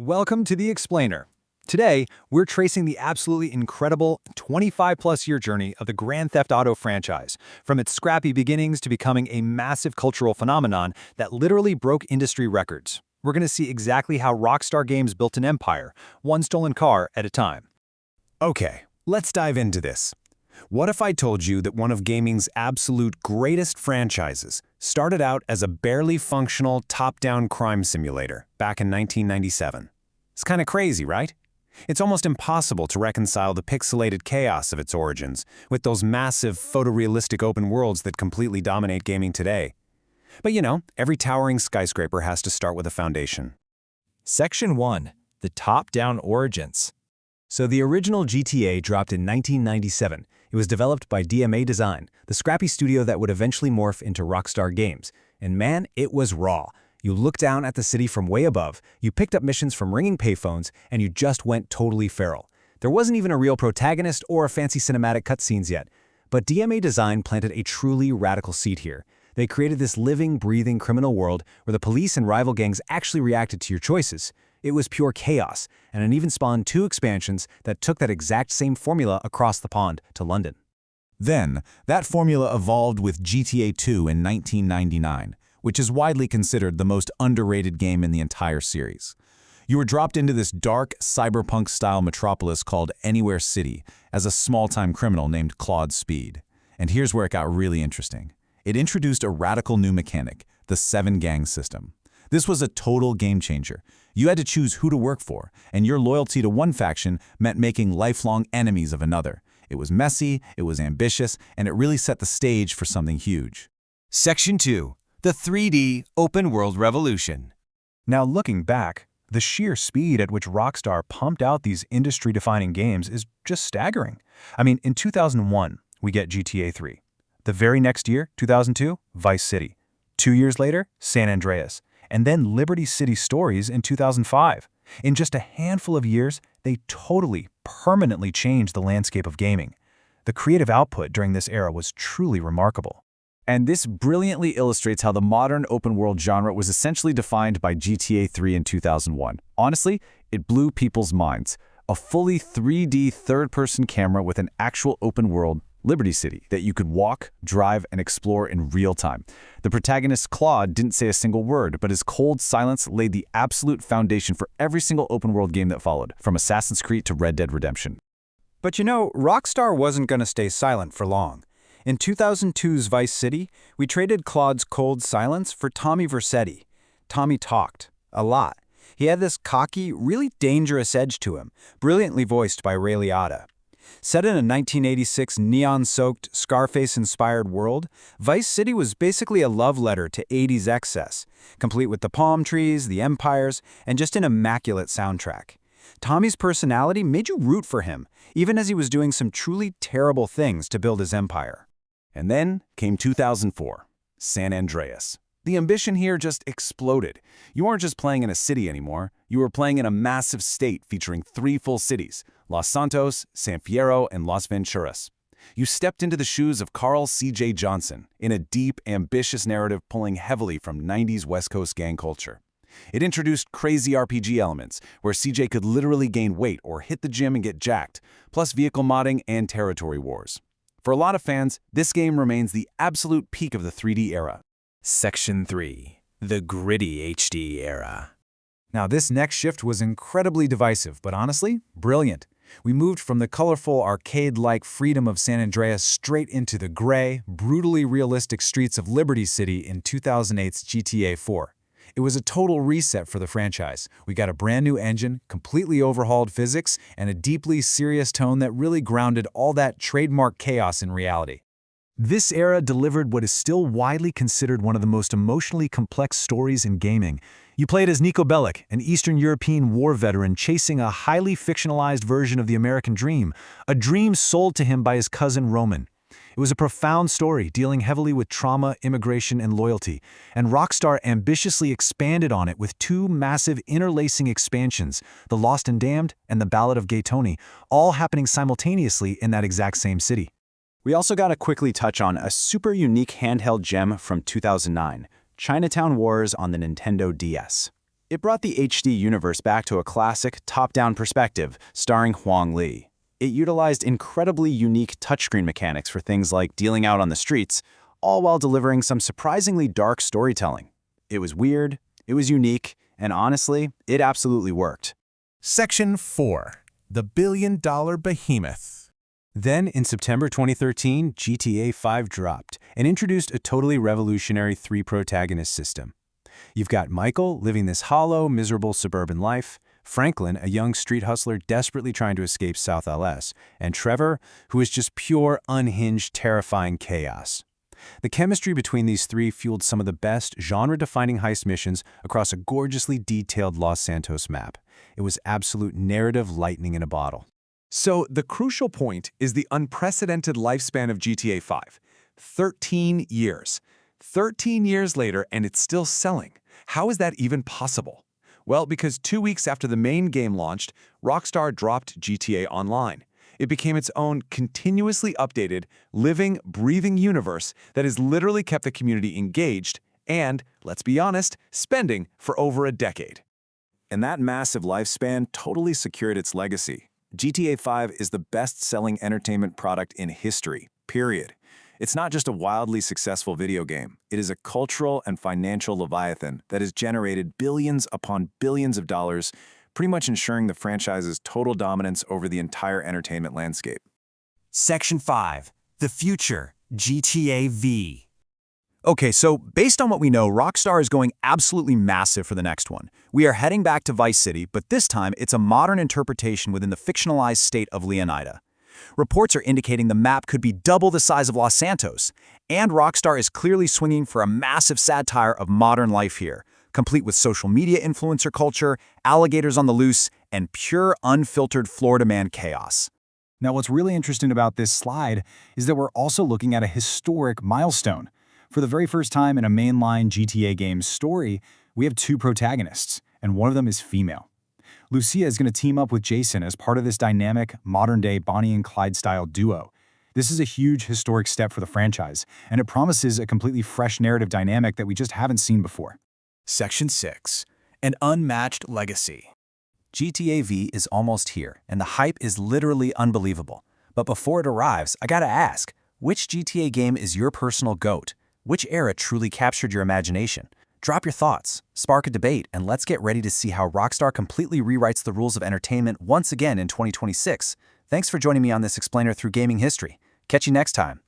Welcome to The Explainer. Today, we're tracing the absolutely incredible 25-plus year journey of the Grand Theft Auto franchise, from its scrappy beginnings to becoming a massive cultural phenomenon that literally broke industry records. We're going to see exactly how Rockstar Games built an empire, one stolen car at a time. Okay, let's dive into this. What if I told you that one of gaming's absolute greatest franchises started out as a barely functional top-down crime simulator back in 1997? It's kind of crazy, right? It's almost impossible to reconcile the pixelated chaos of its origins with those massive photorealistic open worlds that completely dominate gaming today. But you know, every towering skyscraper has to start with a foundation. Section 1. The Top-Down Origins. So the original GTA dropped in 1997. It was developed by DMA Design, the scrappy studio that would eventually morph into Rockstar Games. And man, it was raw. You looked down at the city from way above, you picked up missions from ringing payphones, and you just went totally feral. There wasn't even a real protagonist or a fancy cinematic cutscenes yet. But DMA Design planted a truly radical seed here. They created this living, breathing criminal world where the police and rival gangs actually reacted to your choices. It was pure chaos, and it even spawned 2 expansions that took that exact same formula across the pond to London. Then, that formula evolved with GTA 2 in 1999, which is widely considered the most underrated game in the entire series. You were dropped into this dark, cyberpunk-style metropolis called Anywhere City as a small-time criminal named Claude Speed. And here's where it got really interesting. It introduced a radical new mechanic, the 7-gang system. This was a total game-changer. You had to choose who to work for, and your loyalty to one faction meant making lifelong enemies of another. It was messy, it was ambitious, and it really set the stage for something huge. Section 2. The 3D Open World Revolution. Now looking back, the sheer speed at which Rockstar pumped out these industry-defining games is just staggering. I mean, in 2001, we get GTA 3. The very next year, 2002, Vice City. 2 years later, San Andreas. And then Liberty City Stories in 2005. In just a handful of years, they totally, permanently changed the landscape of gaming. The creative output during this era was truly remarkable. And this brilliantly illustrates how the modern open-world genre was essentially defined by GTA 3 in 2001. Honestly, it blew people's minds. A fully 3D third-person camera with an actual open world, Liberty City, that you could walk, drive, and explore in real time. The protagonist, Claude, didn't say a single word, but his cold silence laid the absolute foundation for every single open-world game that followed, from Assassin's Creed to Red Dead Redemption. But you know, Rockstar wasn't going to stay silent for long. In 2002's Vice City, we traded Claude's cold silence for Tommy Vercetti. Tommy talked. A lot. He had this cocky, really dangerous edge to him, brilliantly voiced by Ray Liotta. Set in a 1986 neon-soaked, Scarface-inspired world, Vice City was basically a love letter to 80s excess, complete with the palm trees, the empires, and just an immaculate soundtrack. Tommy's personality made you root for him, even as he was doing some truly terrible things to build his empire. And then came 2004, San Andreas. The ambition here just exploded. You weren't just playing in a city anymore. You were playing in a massive state featuring 3 full cities, Los Santos, San Fierro, and Las Venturas. You stepped into the shoes of Carl C.J. Johnson in a deep, ambitious narrative pulling heavily from 90s West Coast gang culture. It introduced crazy RPG elements, where CJ could literally gain weight or hit the gym and get jacked, plus vehicle modding and territory wars. For a lot of fans, this game remains the absolute peak of the 3D era. Section 3. The Gritty HD Era. Now, this next shift was incredibly divisive, but honestly, brilliant. We moved from the colorful, arcade-like freedom of San Andreas straight into the gray, brutally realistic streets of Liberty City in 2008's GTA 4. It was a total reset for the franchise. We got a brand new engine, completely overhauled physics, and a deeply serious tone that really grounded all that trademark chaos in reality. This era delivered what is still widely considered one of the most emotionally complex stories in gaming. You played as Niko Bellic, an Eastern European war veteran chasing a highly fictionalized version of the American dream, a dream sold to him by his cousin Roman. It was a profound story dealing heavily with trauma, immigration, and loyalty, and Rockstar ambitiously expanded on it with 2 massive interlacing expansions, The Lost and Damned and The Ballad of Gay Tony, all happening simultaneously in that exact same city. We also got to quickly touch on a super unique handheld gem from 2009, Chinatown Wars on the Nintendo DS. It brought the HD universe back to a classic, top-down perspective, starring Huang Li. It utilized incredibly unique touchscreen mechanics for things like dealing out on the streets, all while delivering some surprisingly dark storytelling. It was weird, it was unique, and honestly, it absolutely worked. Section 4. The Billion-Dollar Behemoth. Then, in September 2013, GTA 5 dropped and introduced a totally revolutionary three-protagonist system. You've got Michael living this hollow, miserable suburban life, Franklin, a young street hustler desperately trying to escape South LS, and Trevor, who is just pure, unhinged, terrifying chaos. The chemistry between these three fueled some of the best genre-defining heist missions across a gorgeously detailed Los Santos map. It was absolute narrative lightning in a bottle. So the crucial point is the unprecedented lifespan of GTA 5. 13 years. 13 years later, and it's still selling. How is that even possible? Well, because 2 weeks after the main game launched, Rockstar dropped GTA Online. It became its own continuously updated, living, breathing universe that has literally kept the community engaged and, let's be honest, spending for over a decade. And that massive lifespan totally secured its legacy. GTA 5 is the best-selling entertainment product in history, period. It's not just a wildly successful video game. It is a cultural and financial leviathan that has generated billions upon billions of dollars, pretty much ensuring the franchise's total dominance over the entire entertainment landscape. Section 5. The Future, GTA V. Okay, so based on what we know, Rockstar is going absolutely massive for the next one. We are heading back to Vice City, but this time it's a modern interpretation within the fictionalized state of Leonida. Reports are indicating the map could be double the size of Los Santos, and Rockstar is clearly swinging for a massive satire of modern life here, complete with social media influencer culture, alligators on the loose, and pure, unfiltered Florida man chaos. Now, what's really interesting about this slide is that we're also looking at a historic milestone. For the very first time in a mainline GTA game's story, we have two protagonists, and one of them is female. Lucia is going to team up with Jason as part of this dynamic, modern-day Bonnie and Clyde-style duo. This is a huge historic step for the franchise, and it promises a completely fresh narrative dynamic that we just haven't seen before. Section 6. An Unmatched Legacy. GTA V is almost here, and the hype is literally unbelievable. But before it arrives, I gotta ask, which GTA game is your personal GOAT? Which era truly captured your imagination? Drop your thoughts, spark a debate, and let's get ready to see how Rockstar completely rewrites the rules of entertainment once again in 2026. Thanks for joining me on this explainer through gaming history. Catch you next time.